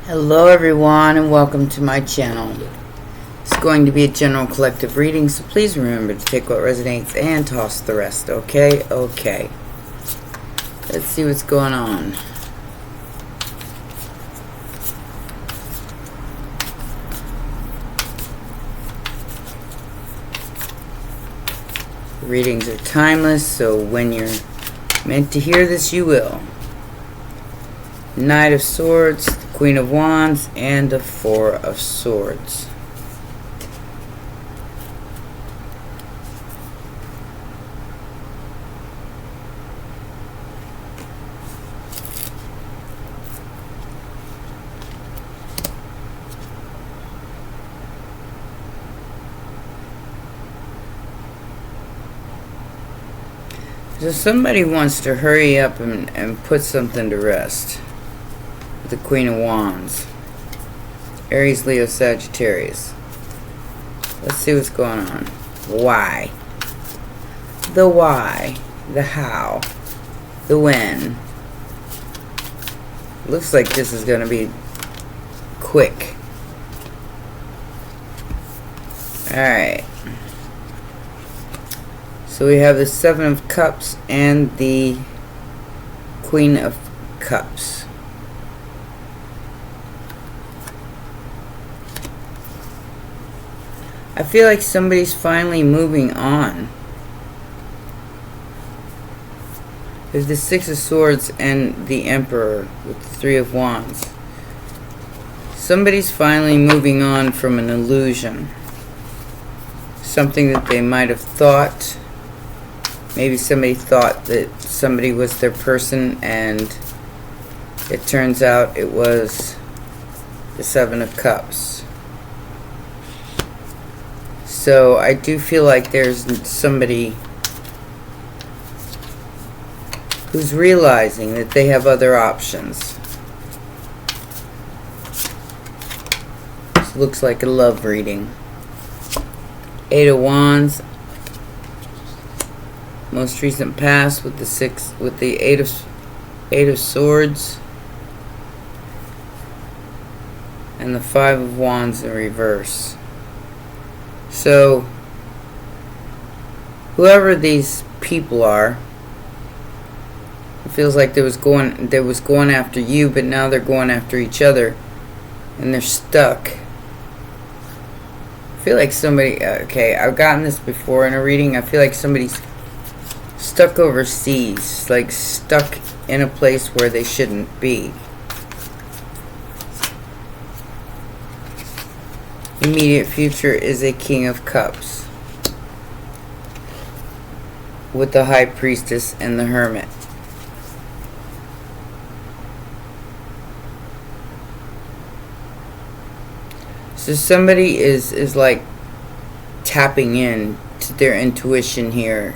Hello everyone and welcome to my channel. It's going to be a general collective reading, so please remember to take what resonates and toss the rest, okay? Okay. Let's see what's going on. Readings are timeless, so when you're meant to hear this, you will. Knight of Swords, the Queen of Wands, and the Four of Swords. So somebody wants to hurry up and put something to rest. The Queen of Wands. Aries, Leo, Sagittarius. Let's see what's going on. Why? The why. The how. The when. Looks like this is going to be quick. Alright. So we have the Seven of Cups and the Queen of Cups. I feel like somebody's finally moving on. There's the Six of Swords and the Emperor with the Three of Wands. Somebody's finally moving on from an illusion. Something that they might have thought. Maybe somebody thought that somebody was their person and it turns out it was the Seven of Cups. So I do feel like there's somebody who's realizing that they have other options. This looks like a love reading. Eight of Wands. Most recent past with the Eight of Swords. And the Five of Wands in reverse. So, whoever these people are, it feels like they was going after you, but now they're going after each other, and they're stuck. I feel like somebody. Okay, I've gotten this before in a reading. I feel like somebody's stuck overseas, like stuck in a place where they shouldn't be. Immediate future is a King of Cups with the High Priestess and the Hermit. So somebody is like tapping in to their intuition here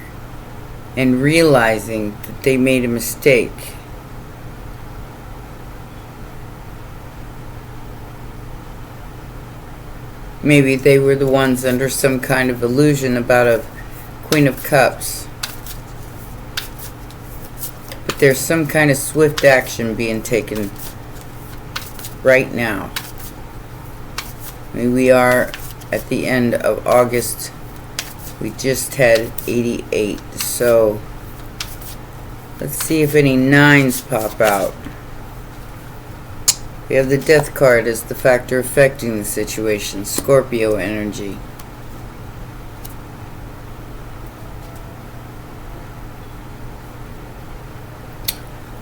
and realizing that they made a mistake. Maybe they were the ones under some kind of illusion about a Queen of Cups. But there's some kind of swift action being taken right now. I mean, we are at the end of August. We just had 88. So let's see if any nines pop out. We have the Death card as the factor affecting the situation. Scorpio energy.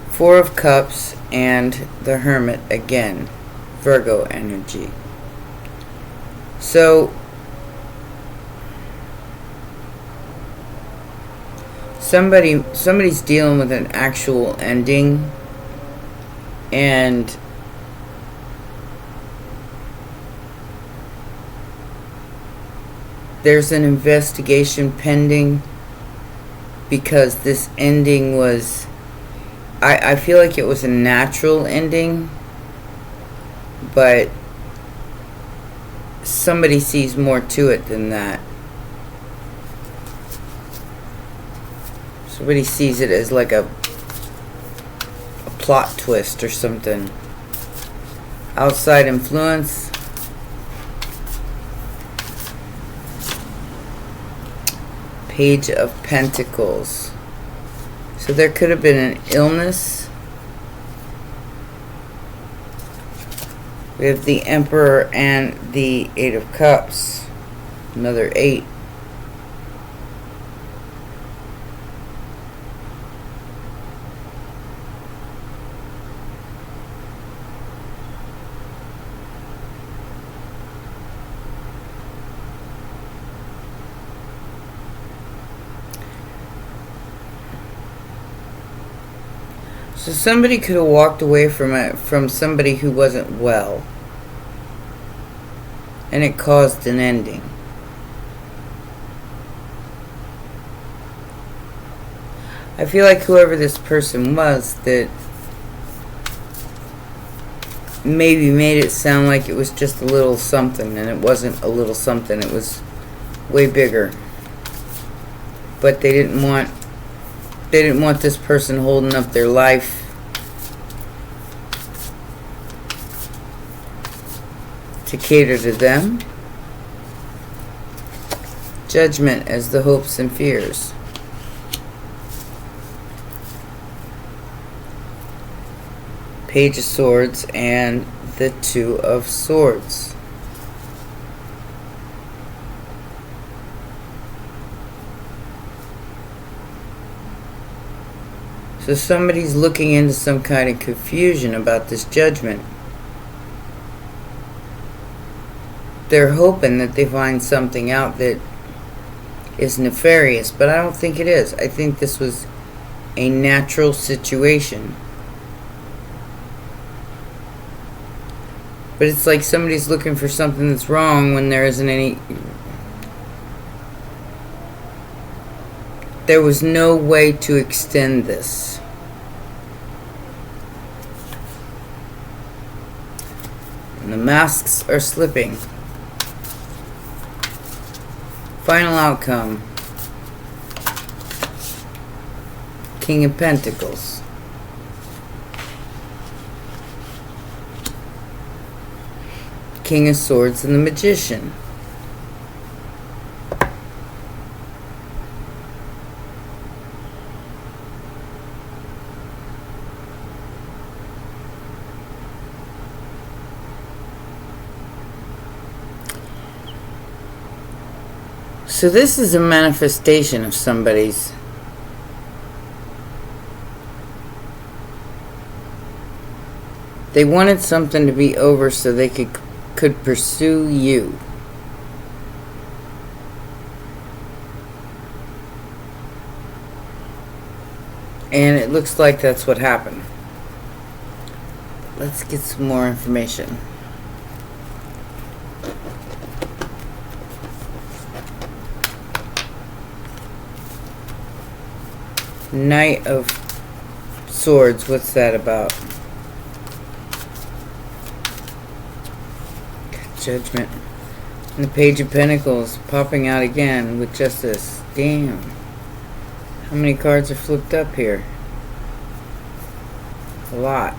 Four of Cups and the Hermit again. Virgo energy. So somebody's dealing with an actual ending, and there's an investigation pending because this ending was, I feel like it was a natural ending, but somebody sees more to it than that. Somebody sees it as like a plot twist or something. outside influence. Page of Pentacles. So there could have been an illness. We have the Emperor and the Eight of Cups. Another 8. So somebody could have walked away from somebody who wasn't well, and it caused an ending. I feel like whoever this person was that maybe made it sound like it was just a little something, and it wasn't a little something, it was way bigger. But they didn't want this person holding up their life to cater to them. Judgment as the hopes and fears. Page of Swords and the Two of Swords. So somebody's looking into some kind of confusion about this judgment. They're hoping that they find something out that is nefarious, but I don't think it is. I think this was a natural situation. But it's like somebody's looking for something that's wrong when there isn't any. There was no way to extend this. And the masks are slipping. Final outcome. King of Pentacles. King of Swords and the Magician. So this is a manifestation of somebody's they wanted something to be over so they could pursue you. And it looks like that's what happened. Let's get some more information. Knight of Swords, what's that about? Judgment. And the Page of Pentacles popping out again with Justice. Damn. How many cards are flipped up here? A lot.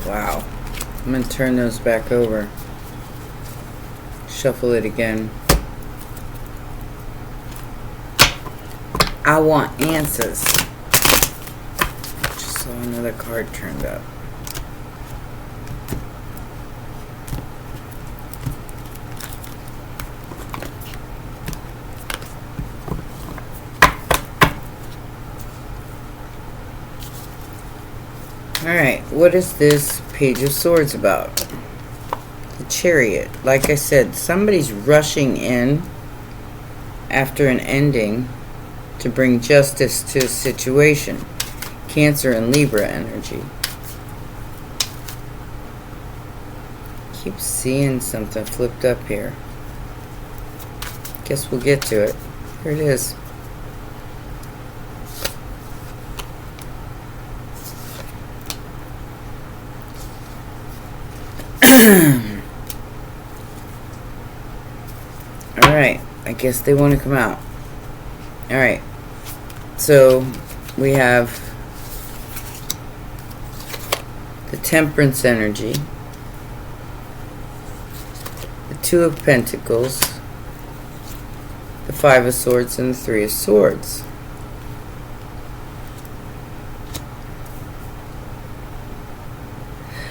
Wow. I'm going to turn those back over. Shuffle it again. I want answers. Just saw another card turned up. Alright, what is this Page of Swords about? The Chariot. Like I said, somebody's rushing in after an ending to bring justice to a situation. Cancer and Libra energy. Keep seeing something flipped up here. Guess we'll get to it. Here it is. Alright, I guess they want to come out. Alright, so we have the Temperance energy, the Two of Pentacles, the Five of Swords, and the Three of Swords.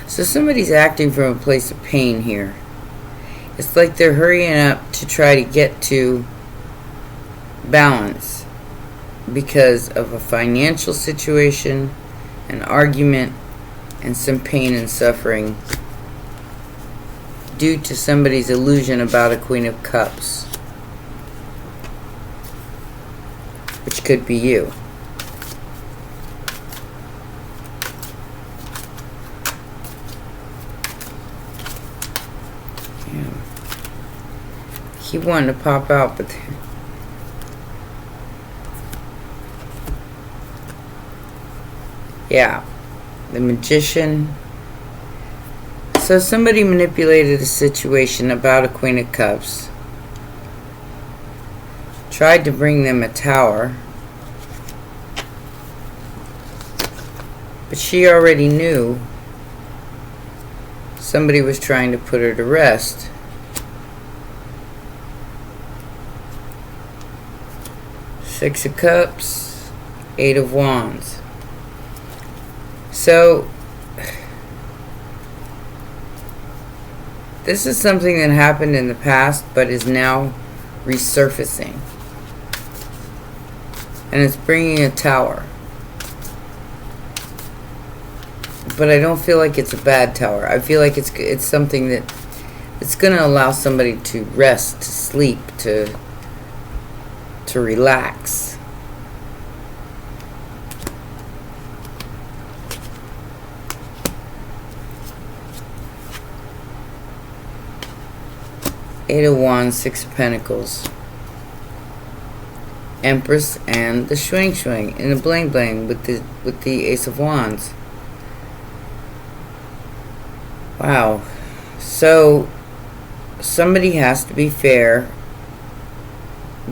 So somebody's acting from a place of pain here. It's like they're hurrying up to try to get to balance because of a financial situation, an argument, and some pain and suffering due to somebody's illusion about a Queen of Cups, which could be you. Keep wanting to pop out, but yeah, the Magician. So somebody manipulated a situation about a Queen of Cups, tried to bring them a Tower, but she already knew somebody was trying to put her to rest. Six of Cups, Eight of Wands. So this is something that happened in the past but is now resurfacing, and it's bringing a Tower, but I don't feel like it's a bad Tower. I feel like it's something that it's going to allow somebody to rest, to sleep, to relax. Eight of Wands, Six of Pentacles, Empress, and the Swing Swing, and the Bling Bling with the Ace of Wands. Wow. So somebody has to be fair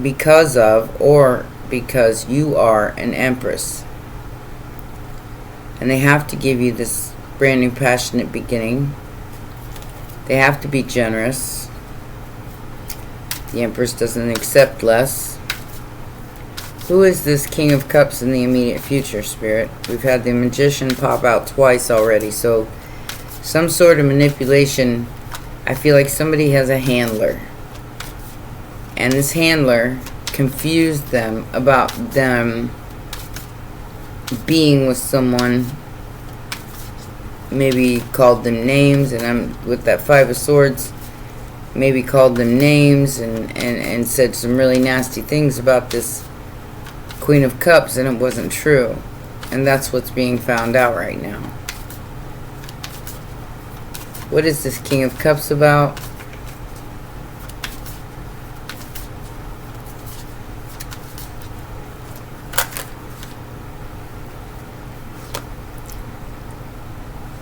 because of, or because you are an Empress, and they have to give you this brand new passionate beginning. They have to be generous. The Empress doesn't accept less. Who is this King of Cups in the immediate future, Spirit? We've had the Magician pop out twice already, so some sort of manipulation. I feel like somebody has a handler, and this handler confused them about them being with someone, maybe called them names, and I'm with that Five of Swords, maybe called them names and said some really nasty things about this Queen of Cups, and it wasn't true. And that's what's being found out right now. What is this King of Cups about?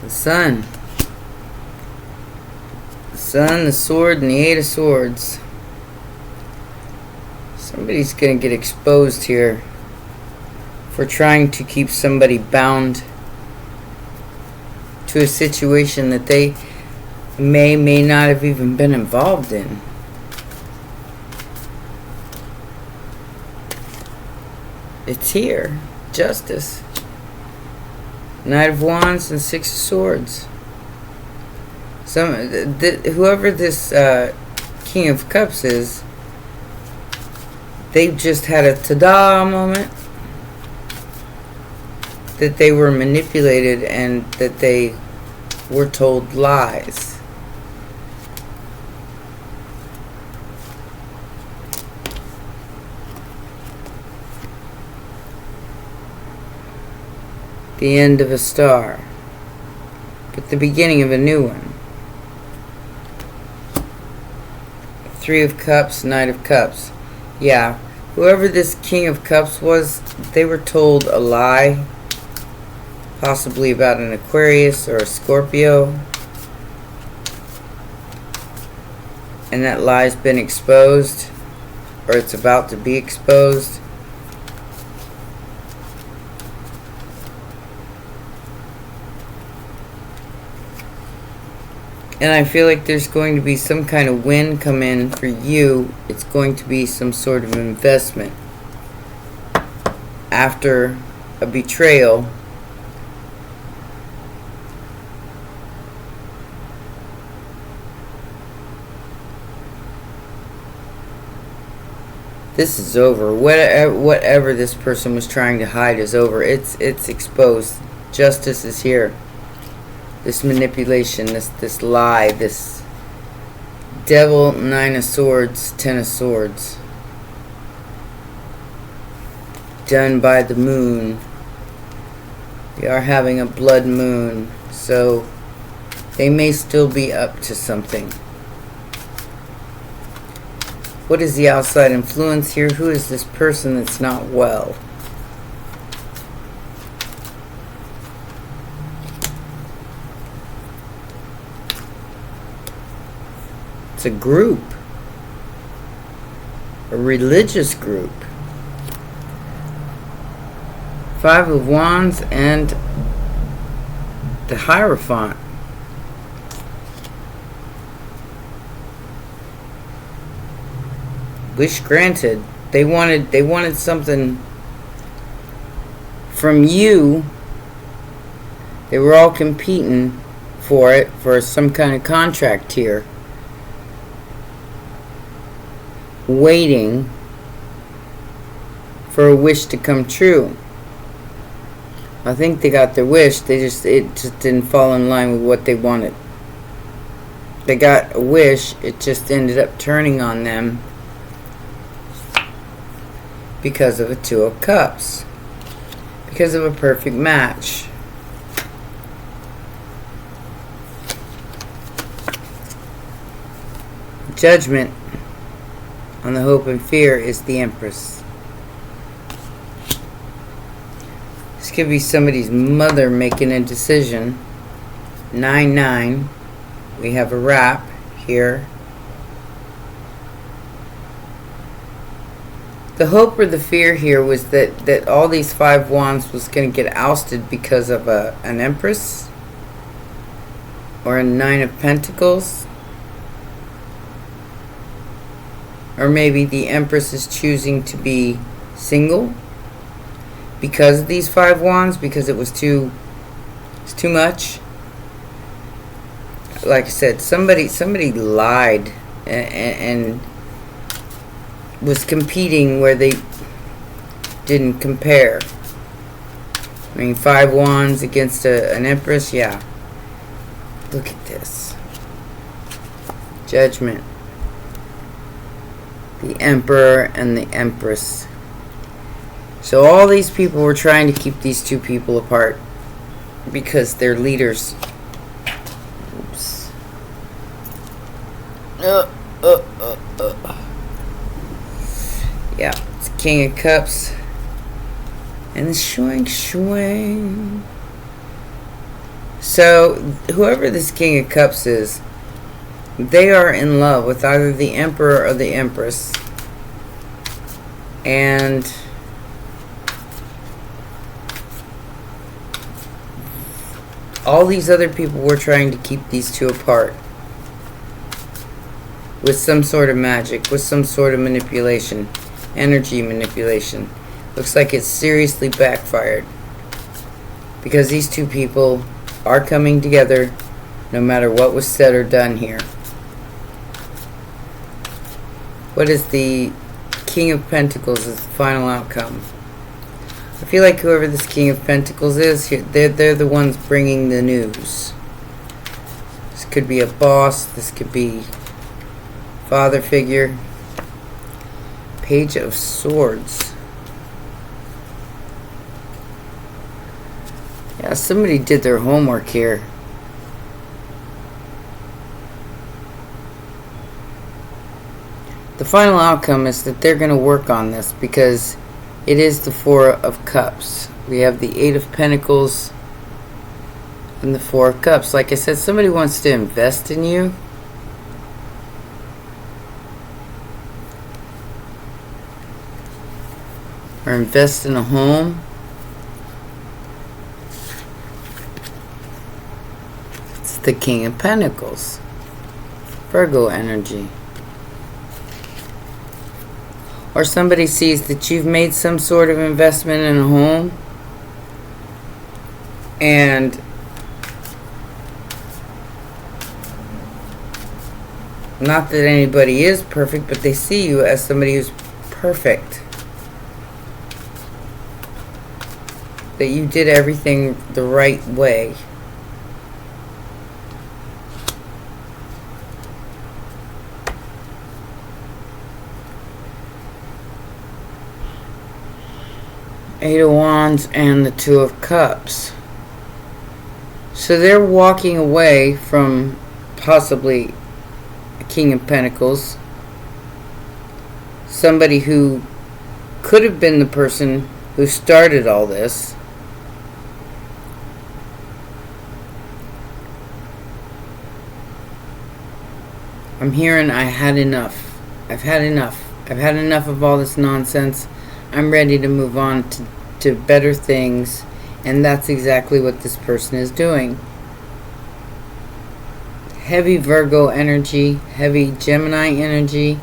The Sun. The Sun, the Sword, and the Eight of Swords. Somebody's going to get exposed here for trying to keep somebody bound to a situation that they may not have even been involved in. It's here. Justice. Knight of Wands and Six of Swords. Whoever this King of Cups is, they just had a ta-da moment. That they were manipulated and that they were told lies. The end of a star, but the beginning of a new one. Three of Cups, Knight of Cups. Yeah, whoever this King of Cups was, they were told a lie, possibly about an Aquarius or a Scorpio, and that lie's been exposed, or it's about to be exposed. And I feel like there's going to be some kind of win come in for you. It's going to be some sort of investment. After a betrayal, this is over. Whatever this person was trying to hide is over. It's exposed. Justice is here. This manipulation, this lie, this devil, 9 of swords, 10 of swords. Done by the moon. We are having a blood moon, so they may still be up to something. What is the outside influence here? Who is this person that's not well? It's a group. A religious group. 5 of Wands and the Hierophant. Wish granted. They wanted something from you. They were all competing for it, for some kind of contract here. Waiting for a wish to come true. I think they got their wish. It just didn't fall in line with what they wanted. They got a wish. It just ended up turning on them because of a 2 of Cups. Because of a perfect match. Judgment on the hope and fear is the Empress. This could be somebody's mother making a decision. 9-9. We have a wrap here. The hope or the fear here was that all these 5 wands was going to get ousted because of an Empress. Or a 9 of Pentacles. Or maybe the Empress is choosing to be single because of these 5 wands, because it's too much. Like I said, somebody lied and was competing where they didn't compare. I mean, 5 wands against an Empress, yeah. Look at this. Judgment. The Emperor and the Empress. So all these people were trying to keep these 2 people apart because they're leaders. Oops. Yeah, it's King of Cups and the Shwing. So whoever this King of Cups is, they are in love with either the Emperor or the Empress. And all these other people were trying to keep these 2 apart. With some sort of magic, with some sort of manipulation. Energy manipulation. Looks like it's seriously backfired. Because these 2 people are coming together no matter what was said or done here. What is the King of Pentacles as the final outcome? I feel like whoever this King of Pentacles is, they're the ones bringing the news. This could be a boss. This could be father figure. Page of Swords. Yeah, somebody did their homework here. The final outcome is that they're going to work on this because it is the 4 of Cups. We have the 8 of Pentacles and the 4 of Cups. Like I said, somebody wants to invest in you. Or invest in a home. It's the King of Pentacles. Virgo energy. Or somebody sees that you've made some sort of investment in a home, and not that anybody is perfect, but they see you as somebody who's perfect. That you did everything the right way. Eight of Wands and the Two of Cups. So they're walking away from possibly a King of Pentacles. Somebody who could have been the person who started all this. I'm hearing I had enough. I've had enough. I've had enough of all this nonsense. I'm ready to move on to better things. And that's exactly what this person is doing. Heavy Virgo energy, heavy Gemini energy,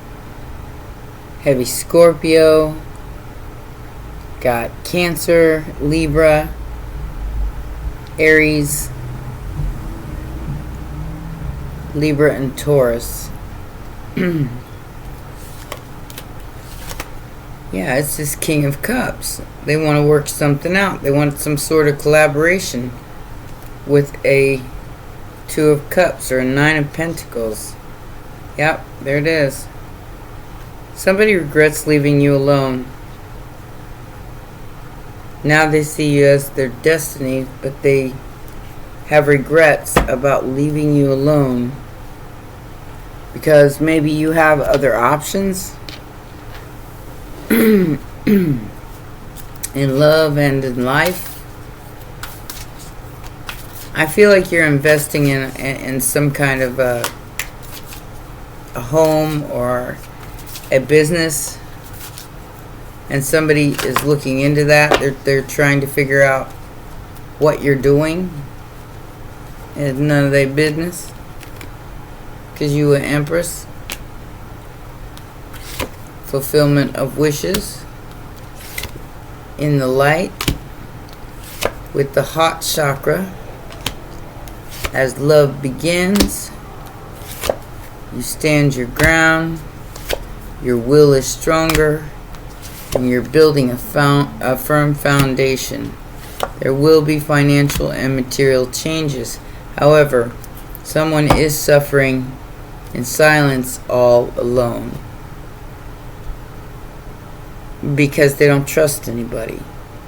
heavy Scorpio, got Cancer, Libra, Aries, Libra, and Taurus. Yeah, it's this King of Cups. They want to work something out. They want some sort of collaboration with a Two of Cups or a Nine of Pentacles. Yep, there it is. Somebody regrets leaving you alone. Now they see you as their destiny, but they have regrets about leaving you alone because maybe you have other options in love and in life. I feel like you're investing in some kind of a home or a business, and somebody is looking into that. They're trying to figure out what you're doing. It's none of their business because you an Empress. Fulfillment of wishes in the light with the heart chakra. As love begins, you stand your ground, your will is stronger, and you're building a firm foundation. There will be financial and material changes. However, someone is suffering in silence all alone because they don't trust anybody.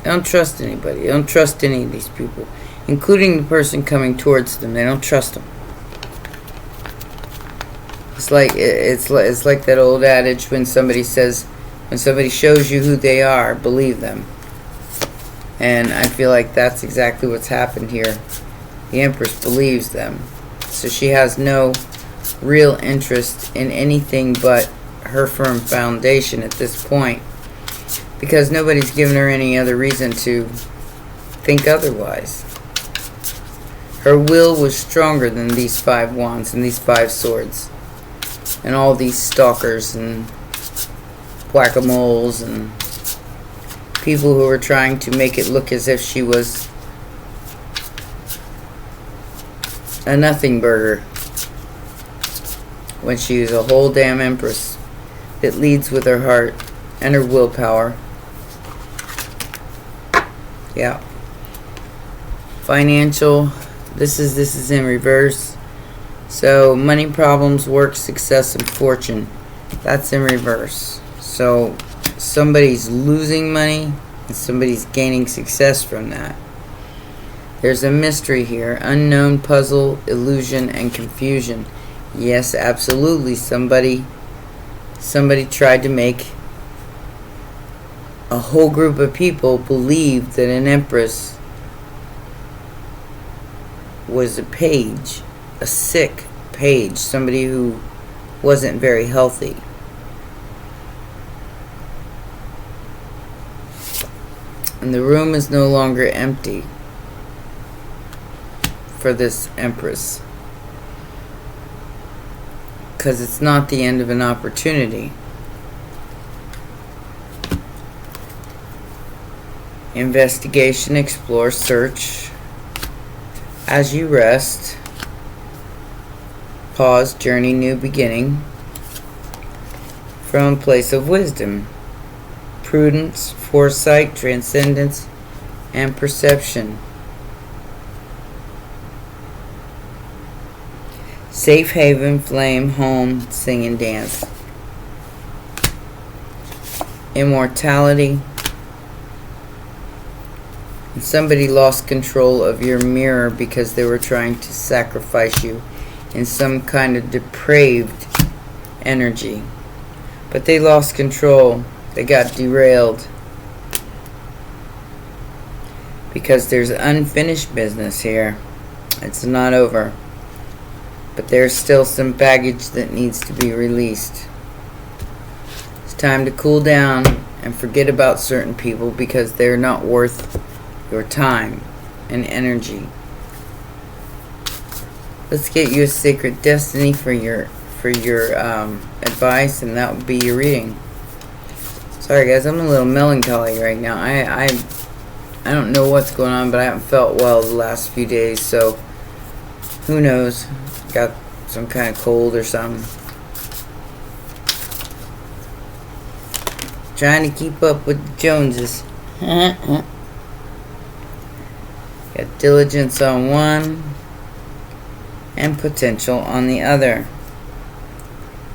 They don't trust anybody. They don't trust any of these people, including the person coming towards them. They don't trust them. It's like that old adage when somebody shows you who they are, believe them. And I feel like that's exactly what's happened here. The Empress believes them. So she has no real interest in anything but her firm foundation at this point, because nobody's given her any other reason to think otherwise. Her will was stronger than these 5 wands and these 5 swords and all these stalkers and whack-a-moles and people who were trying to make it look as if she was a nothing burger when she was a whole damn Empress that leads with her heart and her willpower. Yeah. Financial. This is in reverse. So money, problems, work, success, and fortune. That's in reverse. So somebody's losing money and somebody's gaining success from that. There's a mystery here. Unknown, puzzle, illusion, and confusion. Yes, absolutely. Somebody tried to make a whole group of people believe that an Empress was a page, a sick page, somebody who wasn't very healthy. And the room is no longer empty for this Empress. because it's not the end of an opportunity. Investigation, explore, search. As you rest, pause, journey, new beginning. From a place of wisdom, prudence, foresight, transcendence, and perception. Safe haven, flame, home, sing and dance. Immortality. And somebody lost control of your mirror because they were trying to sacrifice you in some kind of depraved energy. But they lost control. They got derailed. Because there's unfinished business here. It's not over. But there's still some baggage that needs to be released. It's time to cool down and forget about certain people because they're not worth your time and energy. Let's get you a sacred destiny for your advice, and that will be your reading. Sorry guys, I'm a little melancholy right now. I don't know what's going on, but I haven't felt well the last few days, so who knows? Got some kind of cold or something. Trying to keep up with the Joneses. Got diligence on one and potential on the other.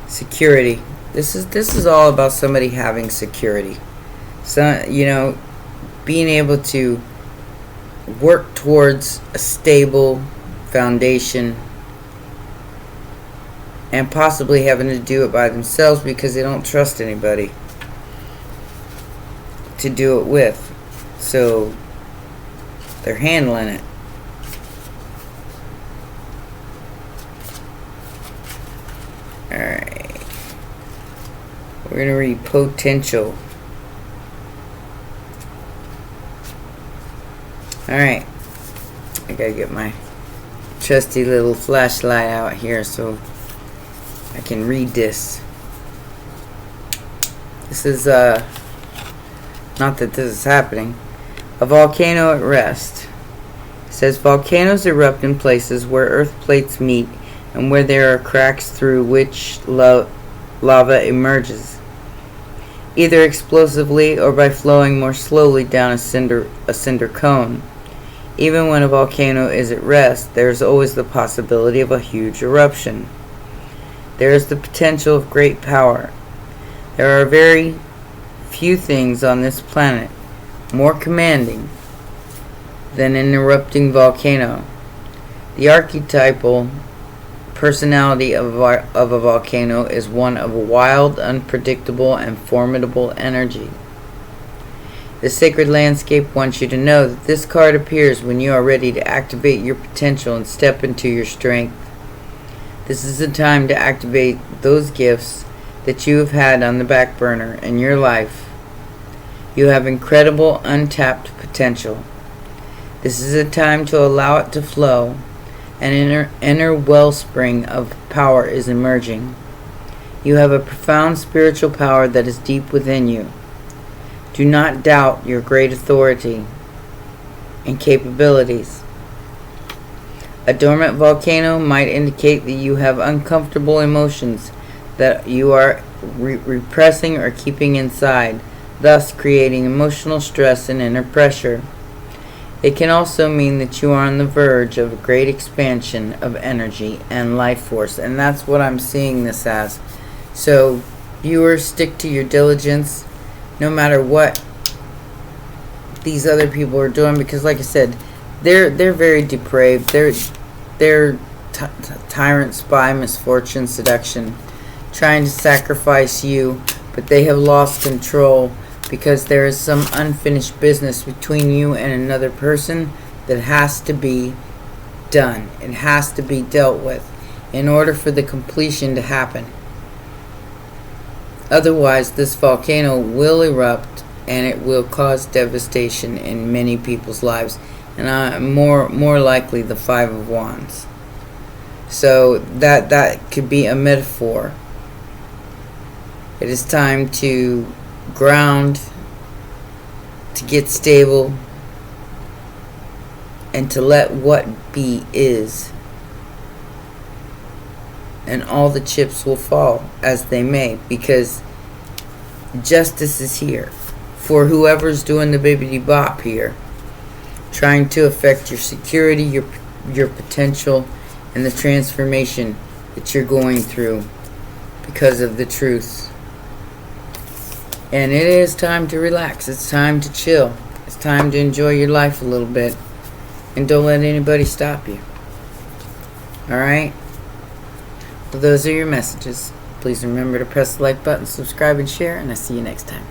Security. This is all about somebody having security. So, you know, being able to work towards a stable foundation and possibly having to do it by themselves because they don't trust anybody to do it with. So they're handling it. Alright. We're going to read potential. Alright. I gotta get my trusty little flashlight out here so I can read this. This is, not that this is happening. A volcano at rest. It says volcanoes erupt in places where earth plates meet and where there are cracks through which lava emerges, either explosively or by flowing more slowly down a cinder cone. Even when a volcano is at rest, there is always the possibility of a huge eruption. There is the potential of great power. There are very few things on this planet more commanding than an erupting volcano. The archetypal personality of a volcano is one of wild, unpredictable, and formidable energy. The sacred landscape wants you to know that this card appears when you are ready to activate your potential and step into your strength. This is the time to activate those gifts that you have had on the back burner in your life. You have incredible untapped potential. This is a time to allow it to flow. An inner wellspring of power is emerging. You have a profound spiritual power that is deep within you. Do not doubt your great authority and capabilities. A dormant volcano might indicate that you have uncomfortable emotions that you are repressing or keeping inside, thus creating emotional stress and inner pressure. It can also mean that you are on the verge of a great expansion of energy and life force, and that's what I'm seeing this as. So, viewers, stick to your diligence, no matter what these other people are doing, because, like I said, they're very depraved. They're tyrant, spy, misfortune, seduction, trying to sacrifice you, but they have lost control. Because there is some unfinished business between you and another person that has to be done. It has to be dealt with in order for the completion to happen. Otherwise, this volcano will erupt and it will cause devastation in many people's lives. And more likely the Five of Wands. So that could be a metaphor. It is time to ground, to get stable, and to let what be is. And all the chips will fall as they may, because justice is here for whoever's doing the bibbity bop here, trying to affect your security, your potential, and the transformation that you're going through because of the truth. And it is time to relax. It's time to chill. It's time to enjoy your life a little bit. And don't let anybody stop you. Alright? Well, those are your messages. Please remember to press the like button, subscribe, and share, and I'll see you next time.